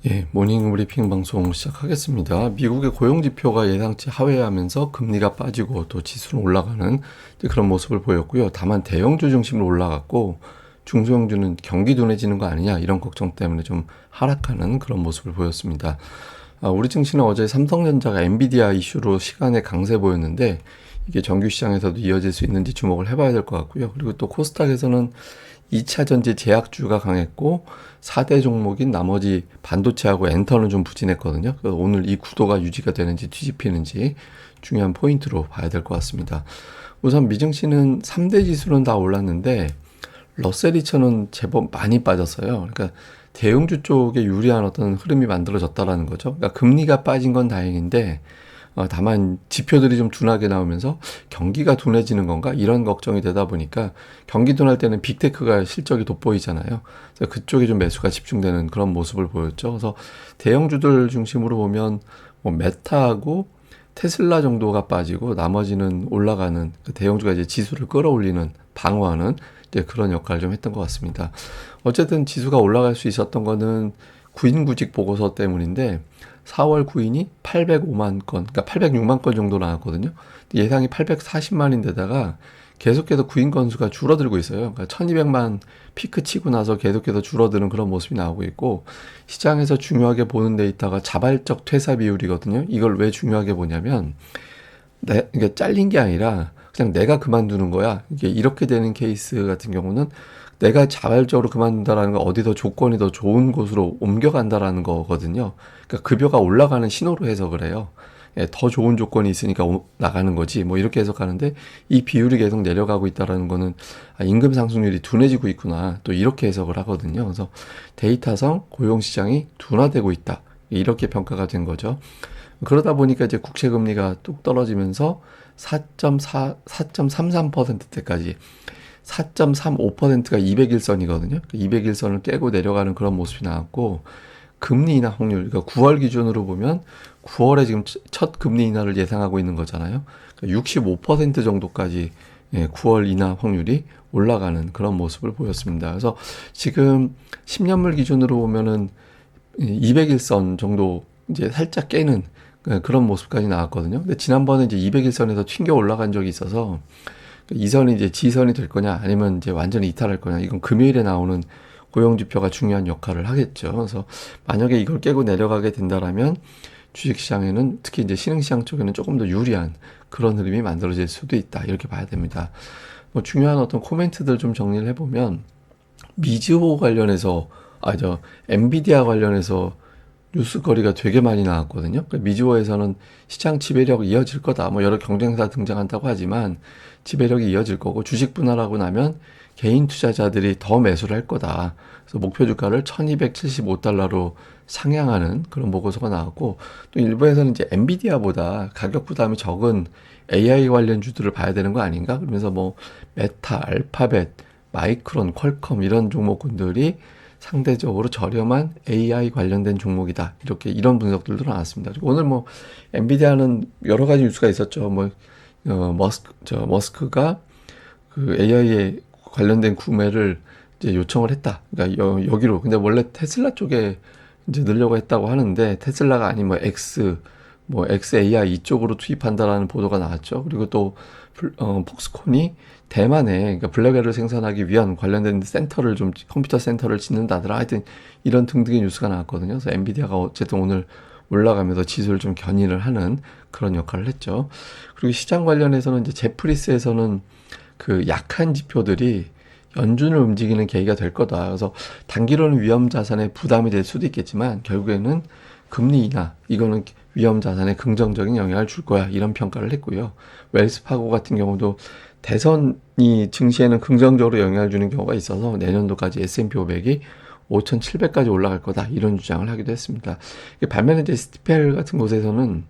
예, 모닝 브리핑 방송 시작하겠습니다. 미국의 고용지표가 예상치 하회하면서 금리가 빠지고 또 지수는 올라가는 그런 모습을 보였고요. 다만 대형주 중심으로 올라갔고 중소형주는 경기 둔해지는 거 아니냐 이런 걱정 때문에 좀 하락하는 그런 모습을 보였습니다. 우리 증시는 어제 삼성전자가 엔비디아 이슈로 시간에 강세 보였는데 이게 정규 시장에서도 이어질 수 있는지 주목을 해봐야 될 것 같고요. 그리고 또 코스닥에서는 2차 전지 제약주가 강했고 4대 종목인 나머지 반도체하고 엔터는 좀 부진했거든요. 그래서 오늘 이 구도가 유지가 되는지 뒤집히는지 중요한 포인트로 봐야 될 것 같습니다. 우선 미증시는 3대 지수는 다 올랐는데 러셀 2000은 제법 많이 빠졌어요. 그러니까 대형주 쪽에 유리한 어떤 흐름이 만들어졌다라는 거죠. 그러니까 금리가 빠진 건 다행인데 다만 지표들이 좀 둔하게 나오면서 경기가 둔해지는 건가 이런 걱정이 되다 보니까 경기 둔할 때는 빅테크가 실적이 돋보이잖아요. 그래서 그쪽에 좀 매수가 집중되는 그런 모습을 보였죠. 그래서 대형주들 중심으로 보면 뭐 메타하고 테슬라 정도가 빠지고 나머지는 올라가는 그 대형주가 이제 지수를 끌어올리는 방어하는 이제 그런 역할을 좀 했던 것 같습니다. 어쨌든 지수가 올라갈 수 있었던 거는 구인구직 보고서 때문인데 4월 구인이 805만 건, 그러니까 806만 건 정도 나왔거든요. 예상이 840만인데다가 계속해서 구인 건수가 줄어들고 있어요. 그러니까 1200만 피크 치고 나서 계속해서 줄어드는 그런 모습이 나오고 있고 시장에서 중요하게 보는 데이터가 자발적 퇴사 비율이거든요. 이걸 왜 중요하게 보냐면 이게 잘린 게 아니라 그냥 내가 그만두는 거야. 이게 이렇게 되는 케이스 같은 경우는 내가 자발적으로 그만둔다라는 건 어디 더 조건이 더 좋은 곳으로 옮겨간다라는 거거든요. 그러니까 급여가 올라가는 신호로 해석을 해요. 예, 더 좋은 조건이 있으니까 나가는 거지. 뭐 이렇게 해석하는데 이 비율이 계속 내려가고 있다라는 거는 임금 상승률이 둔해지고 있구나. 또 이렇게 해석을 하거든요. 그래서 데이터상 고용 시장이 둔화되고 있다. 이렇게 평가가 된 거죠. 그러다 보니까 이제 국채 금리가 뚝 떨어지면서 4.33%대까지 4.35%가 200일선이거든요. 200일선을 깨고 내려가는 그런 모습이 나왔고 금리 인하 확률, 그러니까 9월 기준으로 보면 9월에 지금 첫 금리 인하를 예상하고 있는 거잖아요. 그러니까 65% 정도까지 9월 인하 확률이 올라가는 그런 모습을 보였습니다. 그래서 지금 10년물 기준으로 보면은 200일선 정도 이제 살짝 깨는 그런 모습까지 나왔거든요. 근데 지난번에 이제 200일선에서 튕겨 올라간 적이 있어서 이 선이 이제 지선이 될 거냐 아니면 이제 완전히 이탈할 거냐 이건 금요일에 나오는 고용지표가 중요한 역할을 하겠죠. 그래서 만약에 이걸 깨고 내려가게 된다라면 주식시장에는 특히 이제 신흥시장 쪽에는 조금 더 유리한 그런 흐름이 만들어질 수도 있다 이렇게 봐야 됩니다. 뭐 중요한 어떤 코멘트들 좀 정리를 해보면 미즈호 관련해서 엔비디아 관련해서 뉴스거리가 되게 많이 나왔거든요. 미즈호에서는 시장 지배력 이어질 거다. 뭐 여러 경쟁사 등장한다고 하지만 지배력이 이어질 거고 주식 분할하고 나면 개인 투자자들이 더 매수를 할 거다. 그래서 목표 주가를 1275달러로 상향하는 그런 보고서가 나왔고 또 일부에서는 이제 엔비디아보다 가격 부담이 적은 AI 관련 주들을 봐야 되는 거 아닌가? 그러면서 뭐 메타, 알파벳, 마이크론, 퀄컴 이런 종목군들이 상대적으로 저렴한 AI 관련된 종목이다. 이런 분석들도 나왔습니다. 그리고 오늘 뭐 엔비디아는 여러 가지 뉴스가 있었죠. 뭐 머스크가 그 AI에 관련된 구매를 이제 요청을 했다. 그러니까 여기로. 근데 원래 테슬라 쪽에 이제 넣으려고 했다고 하는데 테슬라가 아닌 뭐 XAI 이쪽으로 투입한다라는 보도가 나왔죠. 그리고 또 폭스콘이 대만에 그러니까 블랙웰을 생산하기 위한 관련된 센터를 좀 컴퓨터 센터를 짓는다더라. 하여튼 이런 등등의 뉴스가 나왔거든요. 그래서 엔비디아가 어쨌든 오늘 올라가면서 지수를 좀 견인을 하는 그런 역할을 했죠. 그리고 시장 관련해서는 이제 제프리스에서는 그 약한 지표들이 연준을 움직이는 계기가 될 거다. 그래서 단기로는 위험 자산에 부담이 될 수도 있겠지만 결국에는 금리 인하 이거는 위험 자산에 긍정적인 영향을 줄 거야. 이런 평가를 했고요. 웰스파고 같은 경우도 대선이 증시에는 긍정적으로 영향을 주는 경우가 있어서 내년도까지 S&P 500이 5,700까지 올라갈 거다. 이런 주장을 하기도 했습니다. 반면에 이제 스티펠 같은 곳에서는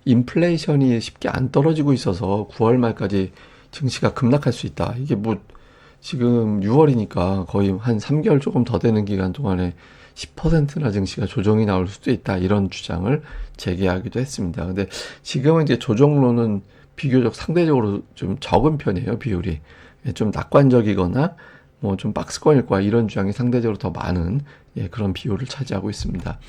인플레이션이 쉽게 안 떨어지고 있어서 9월 말까지 증시가 급락할 수 있다. 이게 뭐 지금 6월이니까 거의 한 3개월 조금 더 되는 기간 동안에 10%나 증시가 조정이 나올 수도 있다. 이런 주장을 제기하기도 했습니다. 근데 지금은 이제 조정로는 비교적 상대적으로 좀 적은 편이에요. 비율이. 좀 낙관적이거나 좀 박스권일 거야 이런 주장이 상대적으로 더 많은 그런 비율을 차지하고 있습니다.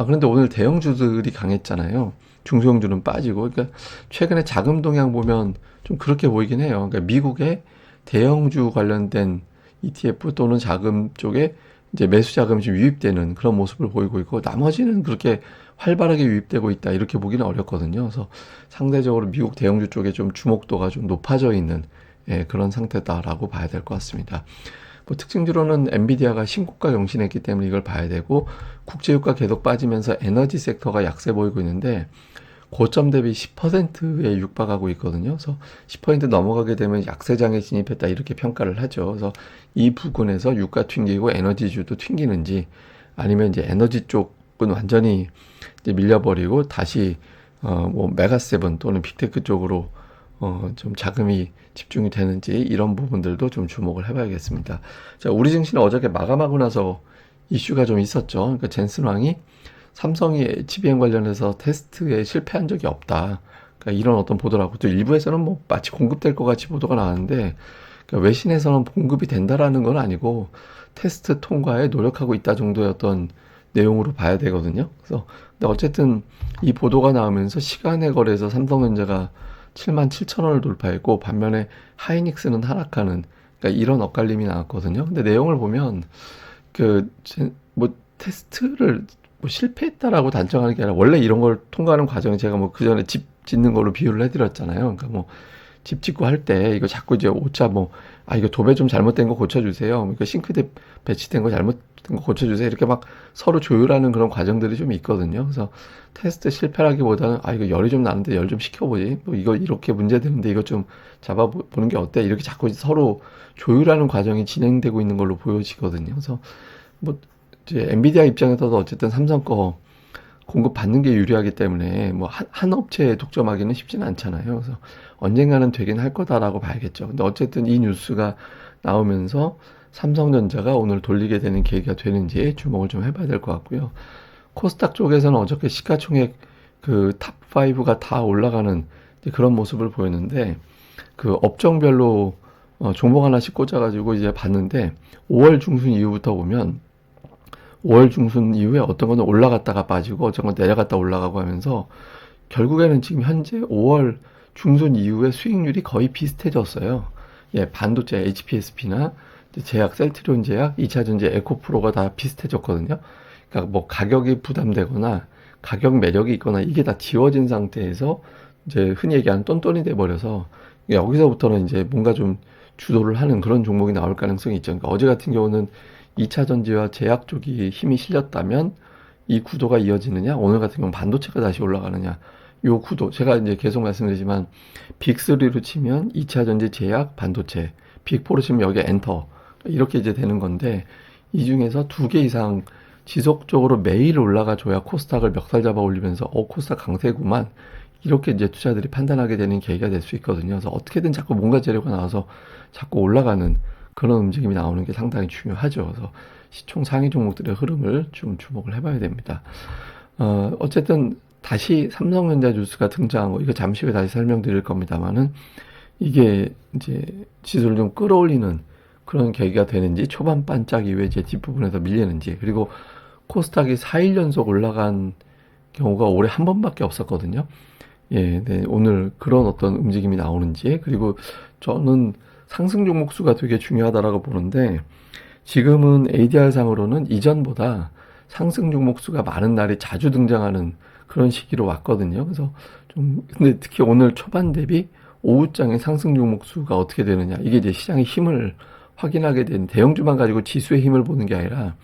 그런데 오늘 대형주들이 강했잖아요. 중소형주는 빠지고, 그러니까 최근에 자금 동향 보면 좀 그렇게 보이긴 해요. 그러니까 미국의 대형주 관련된 ETF 또는 자금 쪽에 이제 매수 자금이 좀 유입되는 그런 모습을 보이고 있고, 나머지는 그렇게 활발하게 유입되고 있다 이렇게 보기는 어렵거든요. 그래서 상대적으로 미국 대형주 쪽에 좀 주목도가 좀 높아져 있는 그런 상태다라고 봐야 될 것 같습니다. 뭐 특징주로는 엔비디아가 신고가 경신했기 때문에 이걸 봐야 되고, 국제유가 계속 빠지면서 에너지 섹터가 약세 보이고 있는데 고점 대비 10%에 육박하고 있거든요. 그래서 10% 넘어가게 되면 약세장에 진입했다 이렇게 평가를 하죠. 그래서 이 부분에서 유가 튕기고 에너지주도 튕기는지, 아니면 이제 에너지 쪽은 완전히 이제 밀려버리고 다시 뭐 메가세븐 또는 빅테크 쪽으로 좀 자금이 집중이 되는지, 이런 부분들도 좀 주목을 해봐야겠습니다. 자, 우리 증시는 어저께 마감하고 나서 이슈가 좀 있었죠. 그러니까 젠슨 왕이 삼성이 HBM 관련해서 테스트에 실패한 적이 없다, 그러니까 이런 어떤 보도라고, 또 일부에서는 뭐 마치 공급될 것 같이 보도가 나왔는데, 그러니까 외신에서는 공급이 된다라는 건 아니고 테스트 통과에 노력하고 있다 정도의 어떤 내용으로 봐야 되거든요. 그래서 근데 어쨌든 이 보도가 나오면서 시간의 거래에서 삼성전자가 77,000원을 돌파했고, 반면에 하이닉스는 하락하는, 그러니까 이런 엇갈림이 나왔거든요. 근데 내용을 보면 뭐 테스트를 뭐 실패했다라고 단정하는 게 아니라, 원래 이런 걸 통과하는 과정이, 제가 뭐 그 전에 집 짓는 거로 비유를 해드렸잖아요. 그러니까 뭐 집 짓고 할 때 이거 자꾸 이제 오차 이거 도배 좀 잘못된 거 고쳐주세요. 그러니까 싱크대 배치된 거 잘못된 거 고쳐주세요. 이렇게 막 서로 조율하는 그런 과정들이 좀 있거든요. 그래서 테스트 실패라기보다는 이거 열이 좀 나는데 열 좀 식혀보지. 뭐 이거 이렇게 문제되는데 이거 좀 잡아보는 게 어때? 이렇게 자꾸 서로 조율하는 과정이 진행되고 있는 걸로 보여지거든요. 그래서 뭐 이제 엔비디아 입장에서도 어쨌든 삼성 거 공급 받는 게 유리하기 때문에 뭐 한 업체에 독점하기는 쉽지는 않잖아요. 그래서 언젠가는 되긴 할 거다라고 봐야겠죠. 근데 어쨌든 이 뉴스가 나오면서 삼성전자가 오늘 돌리게 되는 계기가 되는지 주목을 좀 해봐야 될 것 같고요. 코스닥 쪽에서는 어저께 시가총액 그 탑5가 다 올라가는 그런 모습을 보였는데, 그 업종별로 종목 하나씩 꽂아가지고 이제 봤는데, 5월 중순 이후부터 보면 5월 중순 이후에 어떤 거는 올라갔다가 빠지고 어떤 건 내려갔다 올라가고 하면서, 결국에는 지금 현재 5월 중순 이후에 수익률이 거의 비슷해졌어요. 반도체 HPSP나 제약, 셀트리온 제약, 2차전지 에코프로가 다 비슷해졌거든요. 그러니까 뭐 가격이 부담되거나 가격 매력이 있거나 이게 다 지워진 상태에서 이제 흔히 얘기하는 똔똔이 돼버려서, 여기서부터는 이제 뭔가 좀 주도를 하는 그런 종목이 나올 가능성이 있죠. 그러니까 어제 같은 경우는 2차 전지와 제약 쪽이 힘이 실렸다면 이 구도가 이어지느냐, 오늘 같은 경우는 반도체가 다시 올라가느냐, 요 구도, 제가 이제 계속 말씀드리지만 빅3로 치면 2차 전지, 제약, 반도체, 빅4로 치면 여기 엔터, 이렇게 이제 되는 건데, 이 중에서 2개 이상 지속적으로 매일 올라가줘야 코스닥을 멱살 잡아 올리면서 코스닥 강세구만, 이렇게 이제 투자들이 판단하게 되는 계기가 될 수 있거든요. 그래서 어떻게든 자꾸 뭔가 재료가 나와서 자꾸 올라가는 그런 움직임이 나오는 게 상당히 중요하죠. 그래서 시총 상위 종목들의 흐름을 좀 주목을 해봐야 됩니다. 어쨌든 다시 삼성전자 뉴스가 등장한 거, 이거 잠시 후에 다시 설명드릴 겁니다만은, 이게 이제 지수를 좀 끌어올리는 그런 계기가 되는지, 초반 반짝 이후에 이제 뒷부분에서 밀리는지, 그리고 코스닥이 4일 연속 올라간 경우가 올해 한 번밖에 없었거든요. 네, 오늘 그런 어떤 움직임이 나오는지, 그리고 저는 상승 종목 수가 되게 중요하다라고 보는데, 지금은 ADR 상으로는 이전보다 상승 종목 수가 많은 날이 자주 등장하는 그런 시기로 왔거든요. 그래서 근데 특히 오늘 초반 대비 오후장의 상승 종목 수가 어떻게 되느냐, 이게 이제 시장의 힘을 확인하게 된, 대형주만 가지고 지수의 힘을 보는 게 아니라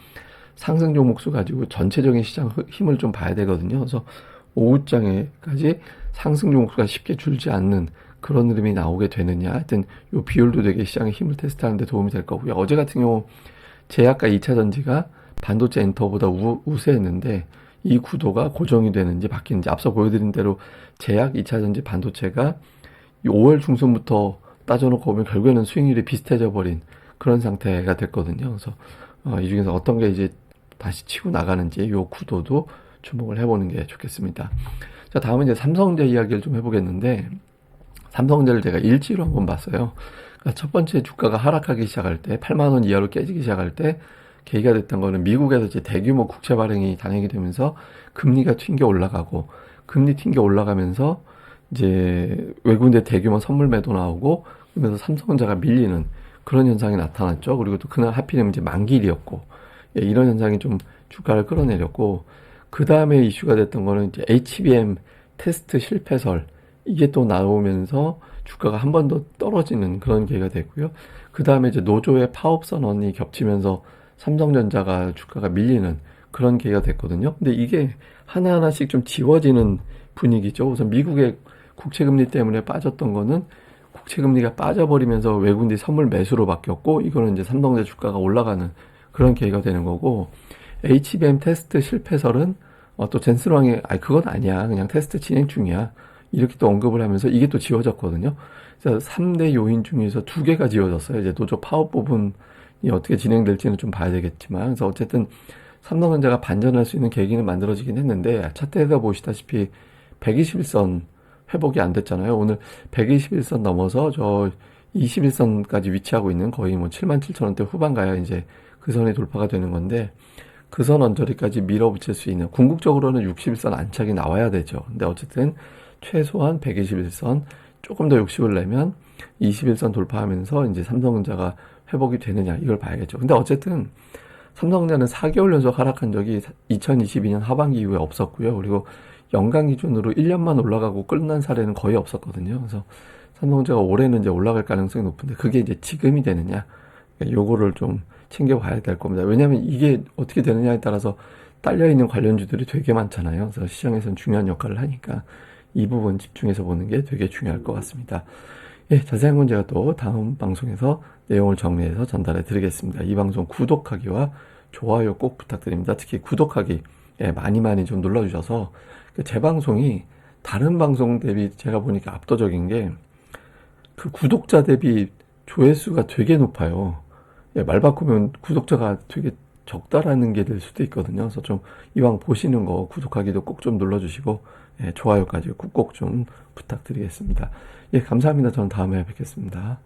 상승 종목 수 가지고 전체적인 시장 힘을 좀 봐야 되거든요. 그래서 오후장에까지 상승 종목 수가 쉽게 줄지 않는 그런 흐름이 나오게 되느냐, 하여튼 요 비율도 되게 시장의 힘을 테스트하는 데 도움이 될 거고요. 어제 같은 경우 제약과 2차 전지가 반도체 엔터보다 우세했는데, 이 구도가 고정이 되는지 바뀌는지, 앞서 보여드린 대로 제약, 2차 전지, 반도체가 5월 중순부터 따져놓고 보면 결국에는 수익률이 비슷해져 버린 그런 상태가 됐거든요. 그래서 이 중에서 어떤 게 이제 다시 치고 나가는지 요 구도도 주목을 해보는 게 좋겠습니다. 자, 다음은 이제 삼성전자 이야기를 좀 해보겠는데, 삼성전자를 제가 일지로 한번 봤어요. 그러니까 첫 번째 주가가 하락하기 시작할 때 8만 원 이하로 깨지기 시작할 때 계기가 됐던 거는 미국에서 이제 대규모 국채 발행이 단행이 되면서 금리가 튕겨 올라가고 금리 튕겨 올라가면서 이제 외국인들 대규모 선물 매도 나오고 그러면서 삼성전자가 밀리는 그런 현상이 나타났죠. 그리고 또 그날 하필이면 이제 만기일이었고 이런 현상이 좀 주가를 끌어내렸고 그 다음에 이슈가 됐던 거는 이제 HBM 테스트 실패설 이게 또 나오면서 주가가 한 번 더 떨어지는 그런 계기가 됐고요. 그 다음에 이제 노조의 파업 선언이 겹치면서 삼성전자가 주가가 밀리는 그런 계기가 됐거든요. 근데 이게 하나하나씩 좀 지워지는 분위기죠. 우선 미국의 국채금리 때문에 빠졌던 거는 국채금리가 빠져버리면서 외국인들이 선물 매수로 바뀌었고 이거는 이제 삼성전자 주가가 올라가는 그런 계기가 되는 거고 HBM 테스트 실패설은 또 젠슨왕이 그건 아니야 그냥 테스트 진행 중이야 이렇게 또 언급을 하면서 이게 또 지워졌거든요. 그래서 3대 요인 중에서 2개가 지워졌어요. 이제 노조 파업 부분이 어떻게 진행될지는 좀 봐야 되겠지만 그래서 어쨌든 삼성전자가 반전할 수 있는 계기는 만들어지긴 했는데 차트에서 보시다시피 121선 회복이 안 됐잖아요. 오늘 121선 넘어서 저 21선까지 위치하고 있는 거의 뭐 77,000원대 후반 가야 이제 그 선이 돌파가 되는 건데 그 선 언저리까지 밀어붙일 수 있는 궁극적으로는 61선 안착이 나와야 되죠. 근데 어쨌든 최소한 121선 조금 더 욕심을 내면 21선 돌파하면서 이제 삼성전자가 회복이 되느냐 이걸 봐야겠죠. 근데 어쨌든 삼성전자는 4개월 연속 하락한 적이 2022년 하반기 이후에 없었고요. 그리고 연간 기준으로 1년만 올라가고 끝난 사례는 거의 없었거든요. 그래서 삼성전자가 올해는 이제 올라갈 가능성이 높은데 그게 이제 지금이 되느냐 요거를 좀 챙겨봐야 될 겁니다. 왜냐하면 이게 어떻게 되느냐에 따라서 딸려있는 관련주들이 되게 많잖아요. 그래서 시장에서는 중요한 역할을 하니까 이 부분 집중해서 보는 게 되게 중요할 것 같습니다. 예, 자세한 건 제가 또 다음 방송에서 내용을 정리해서 전달해 드리겠습니다. 이 방송 구독하기와 좋아요 꼭 부탁드립니다. 특히 구독하기 많이 좀 눌러주셔서 제 방송이 다른 방송 대비 제가 보니까 압도적인 게 그 구독자 대비 조회수가 되게 높아요. 말 바꾸면 구독자가 되게 적다라는 게 될 수도 있거든요. 그래서 좀 이왕 보시는 거 구독하기도 꼭 좀 눌러주시고 좋아요까지 꼭 좀 부탁드리겠습니다. 예, 감사합니다. 저는 다음에 뵙겠습니다.